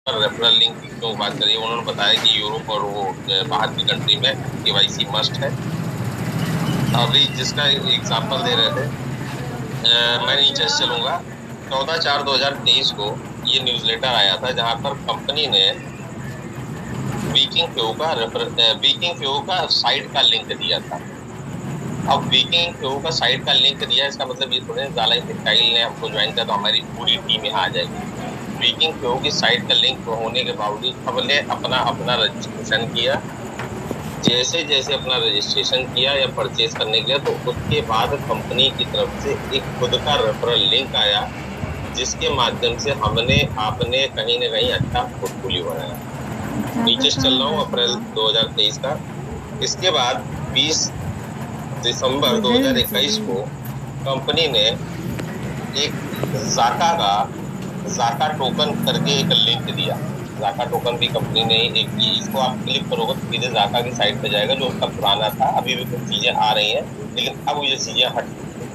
Referral link की क्यों बात करिए, उन्होंने बताया कि यूरोप और वो बाहर की कंट्री में केवाईसी मस्ट है। अभी जिसका एग्जांपल दे रहे थे, मैं नीचे से चलूंगा। 14/4/2023 को ये न्यूज़लेटर आया था जहां पर कंपनी ने वीकिंग फ्यू का साइट का लिंक दिया था। अब वीकिंग फ्यू का साइट का लिंक दिया, इसका मतलब ये थोड़े जालाइन टेक्सटाइल ने हमको ज्वाइन किया तो हमारी पूरी टीम यहाँ आ जाएगी। वीकिंग फ्यू की साइट का लिंक होने के बावजूद हमने अपना अपना रजिस्ट्रेशन किया। जैसे जैसे अपना रजिस्ट्रेशन किया या परचेज करने गया तो उसके बाद कंपनी की तरफ से एक खुद का रेफरल लिंक आया, जिसके माध्यम से हमने आपने कहीं ना कहीं अच्छा पोर्टफोलियो बनाया। नीचे चल रहा हूँ, अप्रैल 2023 का। इसके बाद 20 दिसंबर 2021 को कंपनी ने एक जाका टोकन करके एक लिंक दिया। जाका टोकन भी कंपनी ने एक, इसको आप क्लिक करोगे तो सीधे जाका की साइट पे जाएगा जो उसका पुराना था। अभी भी कुछ चीजें आ रही हैं लेकिन अब ये चीजें हट चुकी हैं।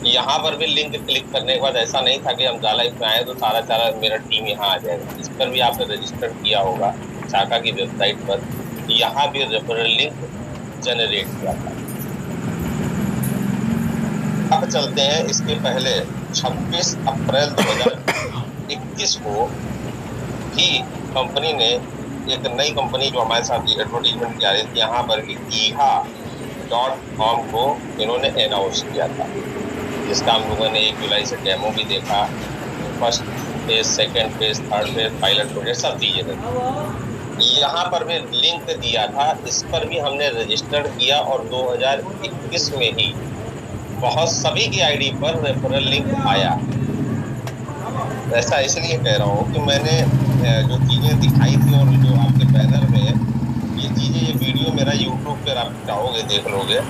यहाँ पर भी लिंक क्लिक करने के बाद ऐसा नहीं था कि हम जाला पे आए तो सारा मेरा टीम यहाँ आ जाएगा। इस पर भी आपने रजिस्टर किया होगा जाका की वेबसाइट पर, यहाँ भी रेफरल लिंक जनरेट किया था। अब चलते हैं इसके पहले 26 अप्रैल 2021 को भी कंपनी ने एक नई कंपनी जो हमारे साथ एडवर्टीजमेंट किया थी, यहाँ पर EHA.com को इन्होंने अनाउंस किया था, जिसका हम लोगों ने 1 जुलाई से डेमो भी देखा। First phase, second phase, third phase, pilot project सब चीजें देखी। यहाँ पर भी लिंक दिया था, इस पर भी हमने रजिस्टर्ड किया और 2021 में ही बहुत सभी की आईडी पर रेफरल लिंक आया। ऐसा इसलिए कह रहा हूँ कि मैंने जो चीजें दिखाई थी और जो आपके बैनर में ये चीजें, ये वीडियो मेरा यूट्यूब पर आप चाहोगे देख लोगे।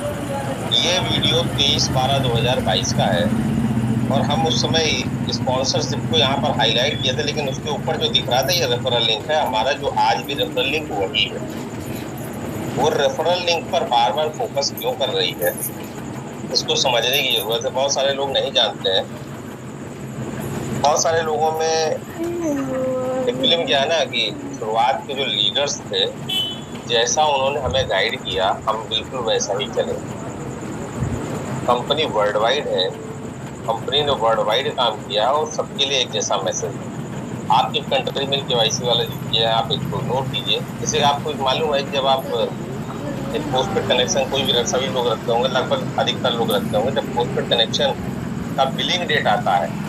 ये वीडियो 23/12/2022 का है और हम उस समय स्पॉन्सरशिप को यहाँ पर हाईलाइट किया था, लेकिन उसके ऊपर जो दिख रहा था ये रेफरल लिंक है हमारा, जो आज भी रेफरल लिंक वही है। वो रेफरल लिंक पर बार बार फोकस क्यों कर रही है, इसको समझने की जरूरत है। बहुत सारे लोग नहीं जानते हैं। बहुत सारे लोगों में फिल्म क्या है ना कि शुरुआत के जो लीडर्स थे, जैसा उन्होंने हमें गाइड किया हम बिल्कुल वैसा ही चले। कंपनी वर्ल्ड वाइड है, कंपनी ने वर्ल्ड वाइड काम किया और सबके लिए एक जैसा मैसेज। आपकी कंट्री में केवाईसी वाला जो है आप इसको नोट कीजिए। जैसे आपको मालूम है कि जब आप एक पोस्टपेड कनेक्शन कोई भी सभी लोग रखते होंगे, लगभग अधिकतर लोग रखते होंगे, जब पोस्टपेड कनेक्शन का बिलिंग डेट आता है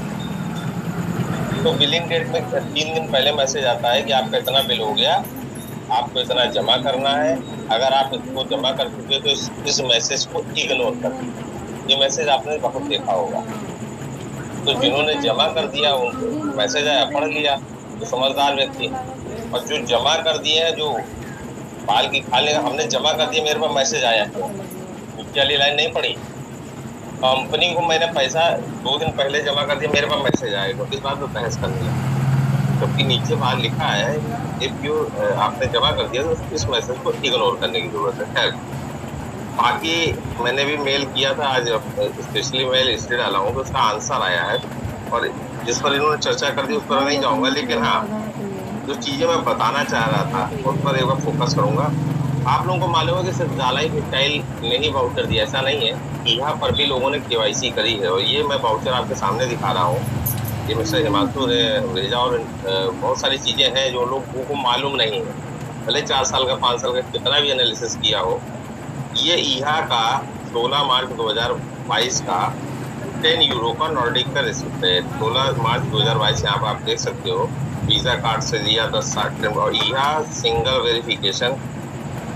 तो बिलिंग डेट में 3 दिन पहले मैसेज आता है कि आपका इतना बिल हो गया, आपको इतना जमा करना है। अगर आप इसको जमा कर चुके तो इस मैसेज को इग्नोर कर दीजिए। ये मैसेज आपने बहुत देखा होगा। तो जिन्होंने जमा कर दिया उनको मैसेज आया, पढ़ लिया, तो समझदार व्यक्ति। और जो जमा कर दिए हैं, जो बाल की खा लेगा, हमने जमा कर दिया मेरे पास मैसेज आया, नीचे वाली लाइन नहीं पड़ी। कंपनी को मैंने पैसा 2 दिन पहले जमा कर दिया, मेरे पास मैसेज आएगा, इस बात में बहस करनी है। जबकि नीचे बाहर लिखा है इफ यू आपने जमा कर दिया तो इस मैसेज को इग्नोर करने की जरूरत है। खैर, बाकी मैंने भी मेल किया था आज, स्पेशली मेल इसलिए डाला हूँ कि उसका आंसर आया है और जिस पर इन्होंने चर्चा कर दी उस पर नहीं जाऊंगा, लेकिन हाँ जो चीजें मैं बताना चाह रहा था उस पर एक बार फोकस करूंगा। आप लोगों को मालूम है कि सिर्फ जालाई टेक्सटाइल ने ही वाउचर दिया, ऐसा नहीं है। यहाँ पर भी लोगों ने केवाईसी करी है और ये मैं वाउचर आपके सामने दिखा रहा हूँ। ये मिस्टर हिमांशु ने भेजा और बहुत सारी चीजें हैं जो लोगों को मालूम नहीं है। भले 4 साल का 5 साल का कितना भी एनालिसिस किया हो। ये ईहा का 16 मार्च 2022 का 10 यूरो का नॉर्डिक का रिसिप्ट है। 16 मार्च 2022 यहाँ पर आप देख सकते हो। वीजा कार्ड से लिया 10 और ईहा single verification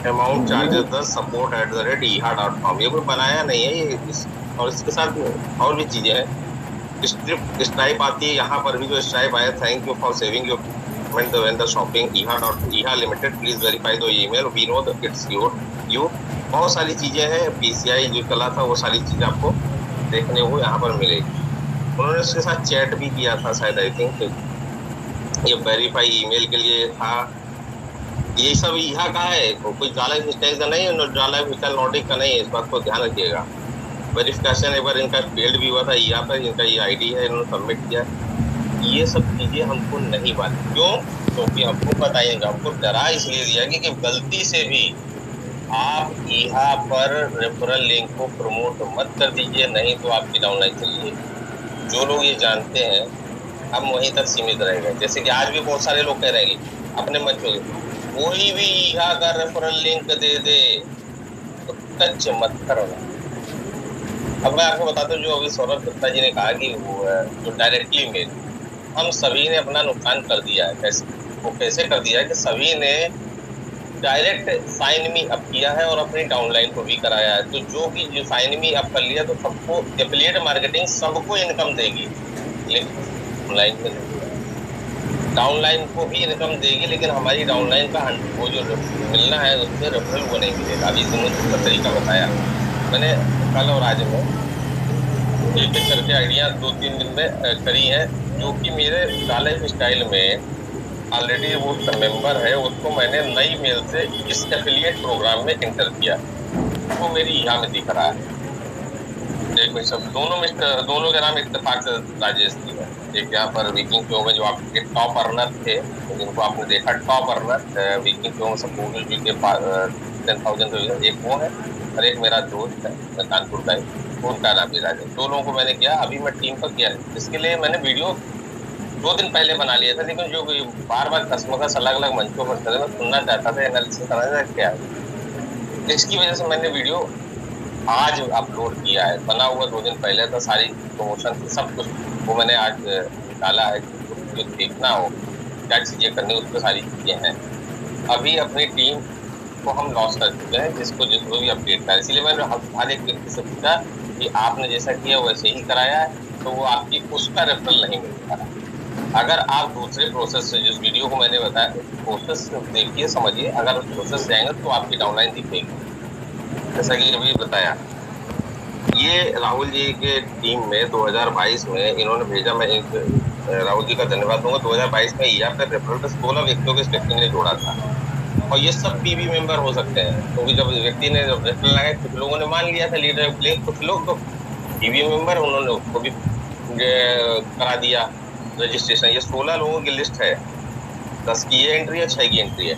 amount charges 10 support@eha.com। ये कोई बनाया नहीं है ये और इसके साथ और भी चीजें हैं। स्ट्राइप आती है, यहाँ पर भी जो स्ट्राइप आया, thank you for saving your payment when the shopping eha limited, please verify the email, we know that it's you. बहुत सारी चीजें हैं। PCI जो चला था वो सारी चीजें आपको देखने को यहाँ पर मिलेगी। उन्होंने उसके साथ चैट भी किया था शायद, आई थिंक ये वेरीफाई ईमेल के लिए था। ये सब यहाँ का है, कोई जाला स्टेज का नहीं है, जाला विकल नॉर्डिक का नहीं है, इस बात को ध्यान वेरिफिकेशन एक बार इनका फेल्ड भी हुआ था, यहाँ पर इनका ये आईडी है, इन्होंने सबमिट किया। ये सब चीजें हमको नहीं मालूम। क्यों? क्योंकि हमको बताएंगे, हमको डरा इसलिए दिया कि गलती से भी आप यहाँ पर रेफरल लिंक को प्रमोट मत कर दीजिए, नहीं तो आपकी डाउनलाइन चली जाएगी। जो लोग ये जानते हैं हम वहीं तक सीमित रह गए। जैसे कि आज भी बहुत सारे लोग कह रहे हैं अपने बच्चों के, कोई भी यहाँ का रेफरल लिंक दे दे तो टच मत करो। अब मैं आपको बताता हूँ, जो अभी सौरभ गुप्ता जी ने कहा कि वो जो डायरेक्टली मेल, हम सभी ने अपना नुकसान कर दिया है। कैसे? वो कैसे कर दिया है कि सभी ने डायरेक्ट साइन मी अप किया है और अपनी डाउनलाइन को भी कराया है। तो जो भी जो साइन मी अप कर लिया तो सबको एफिलिएट मार्केटिंग सबको इनकम देगी, डाउनलाइन में डाउनलाइन को भी इनकम देगी, लेकिन हमारी डाउनलाइन का वो जो मिलना है उससे रेफरल वो नहीं मिलेगा। अभी दोनों तरीका बताया मैंने कल और आज में, एक एक करके आइडिया 2-3 दिन में करी है। जो कि मेरे लाइफ स्टाइल में ऑलरेडी वो मेंबर है, उसको मैंने नई मेल से इस एफिलिएट प्रोग्राम में इंटर किया, वो मेरी यहाँ में दिख रहा है। एक सब दोनों के नाम इत्तेफाक से राजेश जी है। एक यहाँ पर वीकिंग शो में जो आपके टॉप अर्नर थे, जिनको आपने देखा टॉप अर्नर वीकिंग शो में सपोर्ट जी के 10,000 एक वो है, और एक मेरा दोस्त है कानपुर का है, उनका नाम भी राजेश। दो लोगों को मैंने किया। अभी मैं टीम पर किया, इसके लिए मैंने वीडियो 2 दिन पहले बना लिया था, लेकिन जो बार बार कस्टमर अलग अलग मंचों पर मैं सुनना चाहता था, एनालिसिस करना था क्या है, इसकी वजह से मैंने वीडियो आज अपलोड किया है। बना हुआ 2 दिन पहले था, सारी प्रमोशन सब कुछ वो मैंने आज डाला है। जो देखना हो क्या चीजें करनी, उस पर सारी चीजें हैं। अभी अपनी टीम को हम लॉस कर चुके हैं, जिसको भी अपडेट करें। इसलिए मैंने हर एक व्यक्ति से पूछा कि आपने जैसा किया वैसे ही कराया है, तो वो आपकी उसका रेफरल नहीं मिलता। अगर आप दूसरे प्रोसेस से, जिस वीडियो को मैंने बताया प्रोसेस देखिए समझिए, अगर उस प्रोसेस से आएंगे तो आपकी डाउनलाइन दिखेगी। जैसा कि अभी बताया, ये राहुल जी के टीम में 2022 में इन्होंने भेजा। मैं एक राहुल जी का धन्यवाद दूंगा। 2022 में यहाँ पे रेफरल पे 16 व्यक्तियों को इस व्यक्ति ने जोड़ा था, और ये सब पीबी मेंबर हो सकते हैं, क्योंकि जब व्यक्ति ने रेफरल लगाया कुछ लोगों ने मान लिया था लीडर लिंक, कुछ लोग तो पीबी मेंबर, उन्होंने उसको भी करा दिया रजिस्ट्रेशन। ये 16 लोगों की लिस्ट है, 10 की ये एंट्री है, 6 की एंट्री है।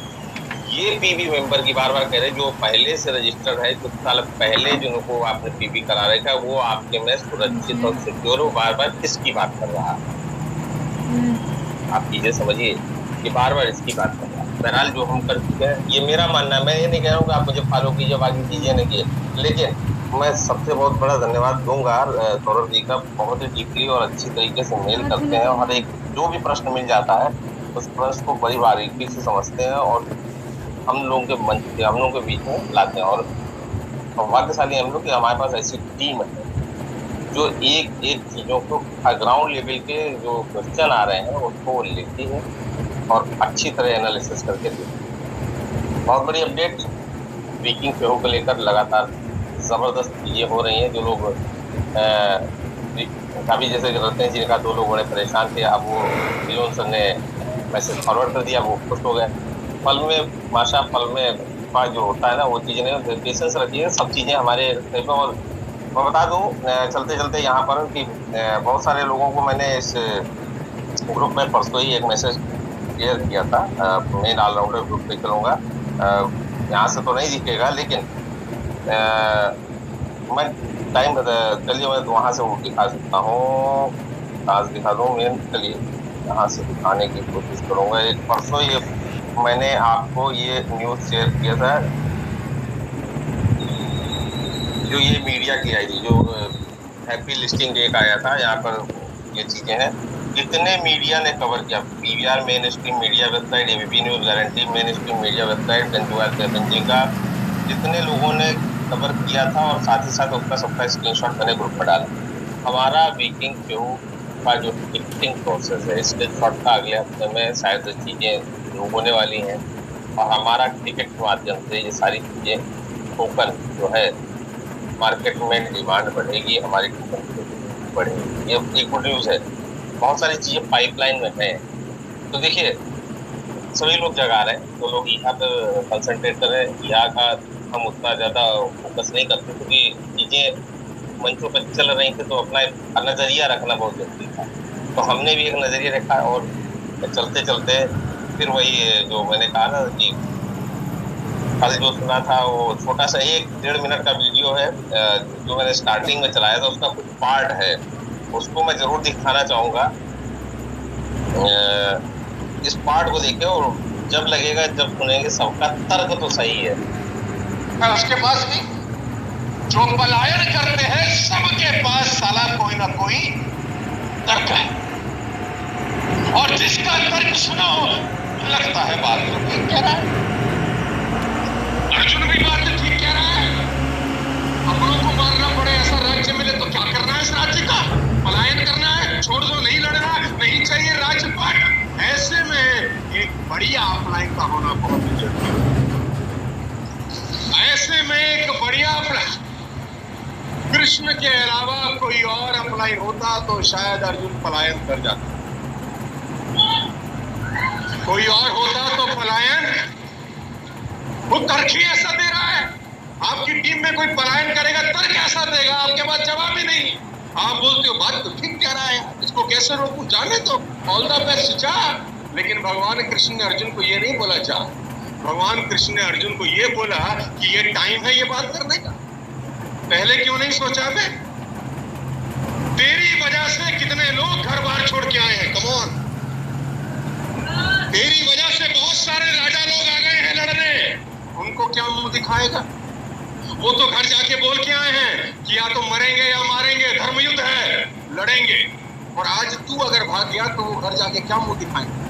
ये पीबी मेंबर की बार बार कह रहे, जो पहले से रजिस्टर्ड है, कुछ साल पहले जिनको आपने पीबी करा रखा है, वो आपके में सुरक्षित और सिक्योर हो। बार बार किसकी बात कर रहा है, आप चीजें समझिए कि बार बार इसकी बात कर रहा है। बहरहाल जो हम कर चुके हैं, ये मेरा मानना है। मैं ये नहीं कह रहा हूँ कि आप मुझे फॉलो कीजिए, बाकी चीजें नहीं किए, लेकिन मैं सबसे बहुत बड़ा धन्यवाद दूंगा सौरभ जी का। बहुत ही डीपली और अच्छी तरीके से मेल करते हैं, और एक जो भी प्रश्न मिल जाता है उस प्रश्न को बड़ी बारीकी से समझते हैं और हम लोगों के मंच पे, हम लोगों के बीच में लाते हैं। और भाग्यशाली हम लोग कि हमारे पास ऐसी टीम है जो एक एक चीजों को ग्राउंड लेवल के जो क्वेश्चन आ रहे हैं उसको वो लेती है और अच्छी तरह एनालिसिस करके देती है। बहुत बड़ी अपडेट वीकिंग शो को लेकर लगातार जबरदस्त चीजें हो रही हैं। जो लोग अभी जैसे रहते हैं, जिनका 2 लोग बड़े परेशान थे, अब वो जिन्होंने सर ने मैसेज फॉरवर्ड कर दिया, वो खुश हो गए। फल में माशा, फल में जो होता है ना, वो चीजें नहीं, पेशेंस रखिए, सब चीजें हमारे। और मैं बता दूं चलते चलते यहाँ पर कि बहुत सारे लोगों को मैंने इस ग्रुप में परसों ही एक मैसेज शेयर किया था। मेन ऑलराउंडर ग्रुप पे चलूँगा, यहाँ से तो नहीं दिखेगा, लेकिन मैं टाइम चलिए मैं वहाँ से वो दिखा सकता हूँ, आज दिखा दूँ मेन। चलिए यहाँ से दिखाने की कोशिश करूँगा। एक परसों ये मैंने आपको ये न्यूज़ शेयर किया था, जो ये मीडिया की आई थी, जो हैप्पी लिस्टिंग डे का आया था। यहाँ पर ये चीज़ें हैं, कितने मीडिया ने कवर किया। PVR main stream media website, ABP news guarantee main stream media website, गंजवार पेपंजी का, जितने लोगों ने कवर किया था, और साथ ही साथ उसका सबका स्क्रीनशॉट मैंने ग्रुप पर डाला। हमारा वीकिंग शो का जो टिकटिंग प्रोसेस है, स्क्रीनशॉट का अगले हफ्ते में शायद चीज़ें होने वाली हैं, और हमारा टिकट के माध्यम से ये सारी चीज़ें टोकन जो है मार्केट में डिमांड बढ़ेगी, हमारी टोकन बढ़ेगी। ये एक गुड न्यूज़ है। बहुत सारी चीज़ें पाइपलाइन में हैं। तो देखिए सभी लोग जगा रहे हैं, तो लोग यहाँ पर कंसंट्रेट करें। यहाँ का हम उतना ज़्यादा फोकस नहीं करते, क्योंकि चीज़ें मंचों पर चल रही थी, तो अपना नजरिया रखना बहुत जरूरी था। तो हमने भी एक नजरिया रखा और चलते चलते फिर वही जो मैंने कहा ना कि कल जो सुना था वो छोटा सा 1-1.5 मिनट का वीडियो है जो मैंने स्टार्टिंग में चलाया था, उसका कुछ पार्ट है, उसको मैं जरूर दिखाना चाहूंगा। इस पार्ट को देखिए और जब लगेगा, जब सुनेंगे सबका तर्क तो सही है। उसके पास भी जो पलायन करते हैं सबके पास साला कोई ना कोई तर्क है, और जिसका तर्क सुनो लगता है बात तो ठीक कह रहा है। अर्जुन भी बात तो ठीक कह रहा है। अपनों को मारना पड़े ऐसा राज्य मिले तो क्या करना है इस राज्य का? पलायन करना है, छोड़ दो, नहीं लड़ना, नहीं चाहिए राज्यपाट। ऐसे में एक बढ़िया अपलाइन का होना बहुत जरूरी है। ऐसे में एक बढ़िया कृष्ण के अलावा कोई और अपलाइन होता तो शायद अर्जुन पलायन कर जाता। कोई और होता तो पलायन, वो तर्क ही ऐसा दे रहा है। आपकी टीम में कोई पलायन करेगा, तर्क ऐसा देगा, आपके पास जवाब ही नहीं। आप बोलते हो बात तो ठीक कह रहा है, इसको कैसे रोकूं, जाने तो ऑल द बेस्ट जा। लेकिन भगवान कृष्ण ने अर्जुन को ये नहीं बोला जा, भगवान कृष्ण ने अर्जुन को ये बोला कि ये टाइम है ये बात करने का। पहले क्यों नहीं सोचा? मैं तेरी वजह से कितने लोग घर बार छोड़ के आए हैं। कम ऑन, तेरी वजह से बहुत सारे राजा लोग आ गए हैं लड़ने। उनको क्या मुंह दिखाएगा? वो तो घर जाके बोल के आए हैं कि या तो मरेंगे या मारेंगे, धर्मयुद्ध है, लड़ेंगे। और आज तू अगर भाग गया तो वो घर जाके क्या मुंह दिखाएंगे?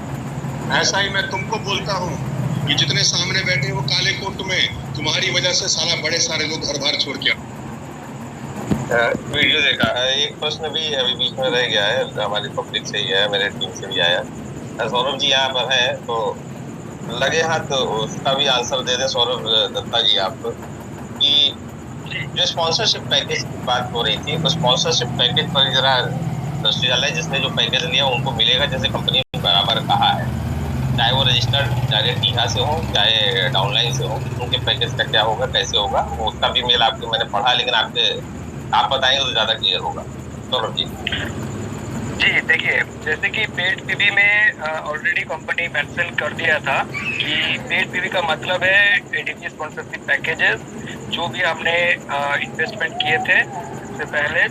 ऐसा ही मैं तुमको बोलता हूँ कि जितने सामने बैठे वो काले कोट में, तुम्हारी वजह से साला बड़े सारे लोग घर बार छोड़ के वीडियो देखा है। एक प्रश्न भी अभी बीच में रह गया है, हमारी पब्लिक से ही है, मेरे टीम से भी आया। सौरभ जी यहाँ पर हैं तो लगे हाथ तो उसका भी आंसर दे दें। सौरभ दत्ता जी, आप कि जो स्पॉन्सरशिप पैकेज की बात हो रही थी, तो स्पॉन्सरशिप पैकेज पर जरा दृष्टि डालें। जिसने जो पैकेज लिया उनको मिलेगा जैसे कंपनी ने बराबर कहा है, चाहे वो रजिस्टर्ड डायरेक्ट यहाँ से हो चाहे डाउनलाइन से हो, उनके पैकेज का क्या होगा, कैसे होगा, वो उसका भी मेल आपके मैंने पढ़ा, लेकिन आप बताएंगे तो ज्यादा क्लियर होगा। सौरभ जी। जी देखिए, जैसे कि पेड पीवी में ऑलरेडी कंपनी मेंशन कर दिया था कि पेड पीवी का मतलब है एडीपी स्पॉन्सरशिप पैकेजेस, जो भी हमने इन्वेस्टमेंट किए थे इससे पहले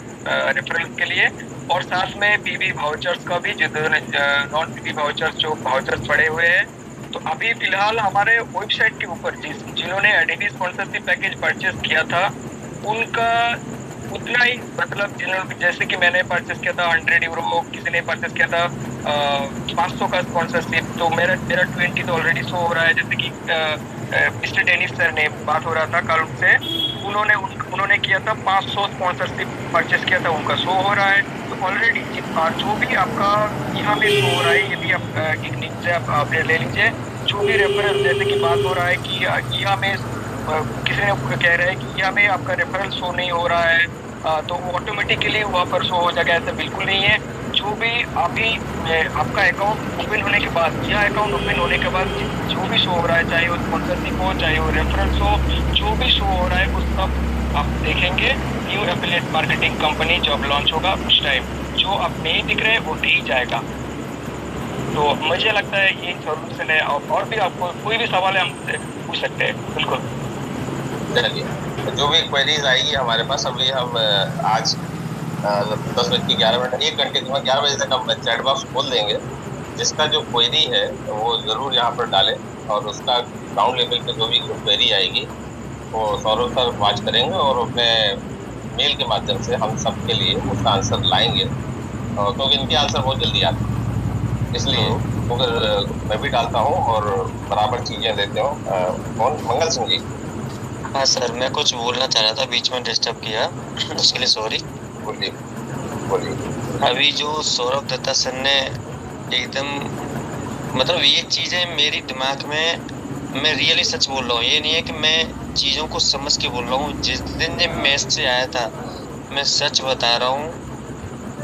रेफरेंस के लिए, और साथ में पीवी वाउचर्स का भी, जितने नॉन पीवी वाउचर्स जो वाउचर्स पड़े हुए हैं। तो अभी फिलहाल हमारे वेबसाइट के ऊपर जिन्होंने एडीपी स्पॉन्सरशिप पैकेज परचेज किया था उनका उतना ही, मतलब जिन्होंने, जैसे कि मैंने परचेस किया था 100 यूरो, किसी ने परचेस किया था 500 का स्पॉन्सरशिप, तो मेरा 20 तो ऑलरेडी शो हो रहा है। जैसे कि मिस्टर डेनिस सर ने बात हो रहा था कल से, उन्होंने किया था 500 स्पॉन्सरशिप परचेस किया था, उनका शो हो रहा है। तो ऑलरेडी जो भी आपका यहाँ पे शो हो रहा है, ये भी आप एक नीचे आप अपडेट ले लीजिए। जो भी रेफरेंस, जैसे कि बात हो रहा है कि यहाँ में किसी ने कह रहा है कि यहाँ में आपका रेफरेंस शो नहीं हो रहा है, तो ऑटोमेटिकली वहाँ पर शो हो जाएगा, ऐसा बिल्कुल नहीं है। जो भी अभी आपका अकाउंट ओपन होने के बाद, या अकाउंट ओपन होने के बाद जो भी शो हो रहा है, चाहे वो स्पॉन्सरशिप हो चाहे वो रेफरेंस हो, जो भी शो हो रहा है वो सब आप देखेंगे। न्यू एफिलिएट मार्केटिंग कंपनी जब लॉन्च होगा उस टाइम जो अब नहीं दिख रहे वो दिख जाएगा। तो मुझे लगता है ये सोल्यूशन है। और भी आपको कोई भी सवाल है हम पूछ सकते हैं, बिल्कुल। जो भी क्वेरीज आएगी हमारे पास, अभी हम आज 10:11, 1 घंटे के बाद 11 बजे तक हम चैट बॉक्स खोल देंगे। जिसका जो क्वेरी है वो ज़रूर यहाँ पर डालें, और उसका ग्राउंड लेवल पे जो भी क्वेरी आएगी वो सौरभ सर वॉच करेंगे और अपने मेल के माध्यम से हम सब के लिए उसका आंसर लाएंगे, क्योंकि इनके आंसर बहुत जल्दी आते हैं, इसलिए अगर मैं भी डालता हूँ और बराबर चीज़ें देते हूँ। कौन? मंगल सिंह जी। हाँ सर, मैं कुछ बोलना चाह रहा था, बीच में डिस्टर्ब किया, उसके लिए सॉरी। बोलिए। अभी जो सौरभ दत्ता सर ने एकदम, मतलब ये चीज़ें मेरी दिमाग में, मैं रियली सच बोल रहा हूँ, ये नहीं है कि मैं चीज़ों को समझ के बोल रहा हूँ। जिस दिन ये मैसेज से आया था, मैं सच बता रहा हूँ,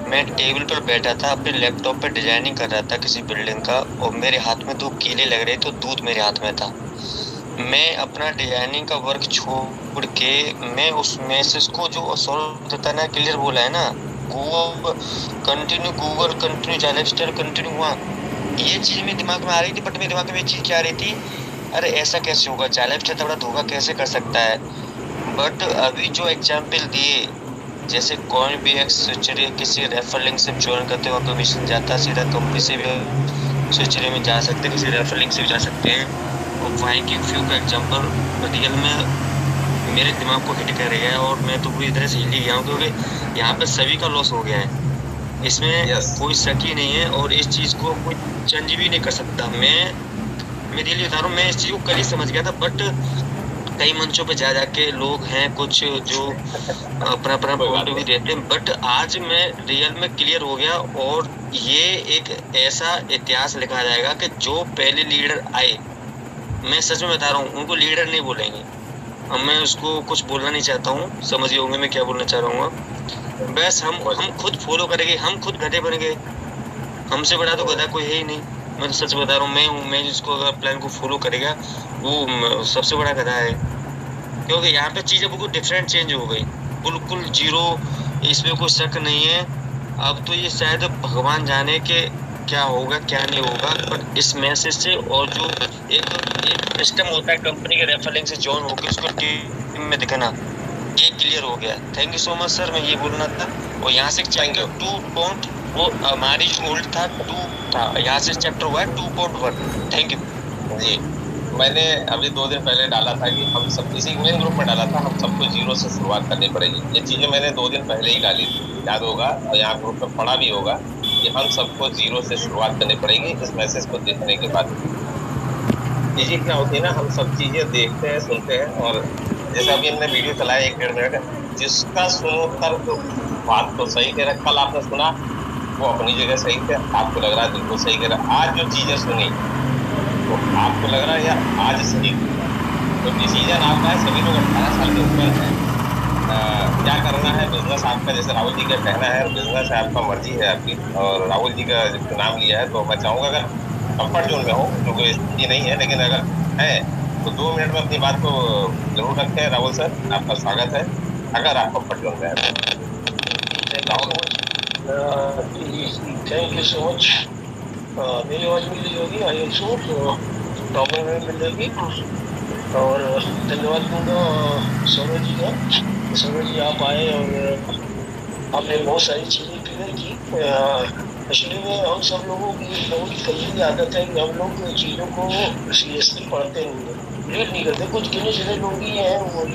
मैं टेबल पर बैठा था, अपने लैपटॉप पर डिजाइनिंग कर रहा था किसी बिल्डिंग का, और मेरे हाथ में 2 कीले लग रहे, तो दूध मेरे हाथ में था। मैं अपना डिजाइनिंग का वर्क छोड़ के मैं उस मैसेज को, जो सौरभ दत्ता ने क्लियर बोला है ना, Google continue, life style continue हुआ। ये चीज मेरे दिमाग में आ रही थी, बट मेरे दिमाग में ये चीज क्या आ रही थी, अरे ऐसा कैसे होगा, लाइफ स्टाइल बड़ा धोखा कैसे कर सकता है। बट अभी जो एग्जाम्पल दिए, जैसे कोई भी एक स्विचरी किसी रेफर लिंक से ज्वाइन करते हुए कमीशन जाता है, सीधा कंपनी से भी स्विचरी में जा सकते हैं, किसी रेफर लिंक से भी जा सकते हैं। और वहीं की फ्यू का एग्जाम्पल रियल में मेरे दिमाग को हिट कर रही है, और मैं तो पूरी तरह से हिल ही गया हूँ, क्योंकि यहाँ पे सभी का लॉस हो गया है, इसमें कोई शक ही नहीं है, और इस चीज़ को कोई चेंज भी नहीं कर सकता। मैं दिल्ली बता रहा हूँ, मैं इस चीज़ को कल ही समझ गया था, बट कई मंचों पे जा जाके लोग हैं कुछ जो अपना अपना पॉइंट भी देते हैं, बट आज मैं रियल में क्लियर हो गया, और ये एक ऐसा इतिहास लिखा जाएगा कि जो पहले लीडर आए, मैं सच में बता रहा हूँ, उनको लीडर नहीं बोलेंगे। अब मैं उसको कुछ बोलना नहीं चाहता हूँ, समझिए होंगे मैं क्या बोलना चाह रहा हूँ। बस हम खुद फॉलो करेंगे, हम खुद गधे बनेंगे, हमसे बड़ा तो गधा कोई है ही नहीं। मैं तो सच बता रहा हूँ, मैं जिसको अगर प्लान को फॉलो करेगा वो सबसे बड़ा गधा है, क्योंकि यहाँ पे चीज़ें बिल्कुल डिफरेंट चेंज हो गई, बिल्कुल जीरो, इसमें कोई शक नहीं है। अब तो ये शायद भगवान जाने के क्या होगा क्या नहीं होगा, पर इस मैसेज से, और जो एक सिस्टम होता है कंपनी के रेफरिंग से जॉइन होकर उसको टीम में दिखाना, ये क्लियर हो गया। Thank you so much sir, मैं ये बोलना था। और यहाँ से चैप्टर 2 वो हमारी जो ओल्ड था 2 था, यहाँ से चैप्टर हुआ है 2.1। थैंक यू जी। मैंने अभी 2 दिन पहले डाला था कि हम सब इसी मेन ग्रुप में डाला था, हम सबको जीरो से शुरुआत करनी पड़ेगी। ये चीज़ें मैंने 2 दिन पहले ही डाली थी, याद होगा, और यहाँ ग्रुप में पढ़ा भी होगा कि हम सबको जीरो से शुरुआत करनी पड़ेगी। इस मैसेज को देखने के बाद चीज़ें क्या होती है ना, हम सब चीज़ें देखते हैं, सुनते हैं, और जैसे अभी हमने वीडियो चलाया 1-1.5 मिनट, जिसका सुनो तर्क बात तो सही कह रहा, कल आपने सुना वो अपनी जगह सही थे, आपको लग रहा है बिल्कुल सही कह रहा। आज जो चीज़ें सुनी तो आपको लग रहा है यार आज सही, तो डिसीजन आपका है। सभी लोग 18 साल के ऊपर हैं, क्या करना है, बिजनेस आपका, जैसे राहुल जी का कहना है, बिजनेस है आपका, मर्जी है आपकी। और राहुल जी का जिसका नाम लिया है, तो मैं चाहूँगा अगर कंफर्ट जोन में हो, क्योंकि स्थिति नहीं है, लेकिन अगर है तो 2 मिनट में अपनी बात को जरूर रखें। राहुल सर, आपका स्वागत है, अगर आप कंफर्ट जोन में है। Thank you so much. मेरी आवाज़ मिल रही होगी, आई एम श्योर टॉपिक में मिल जाएगी। और धन्यवाद दूंगा सौरभ जी का, सौरभ जी आप आए और आपने बहुत सारी चीज़ें क्लियर की। एक्चुअली में हम सब लोगों की कभी आदत है कि हम लोग चीज़ों को सीरियसली पढ़ते नहीं हैं, रीड नहीं करते। कुछ गिने चुने लोग ही हैं वो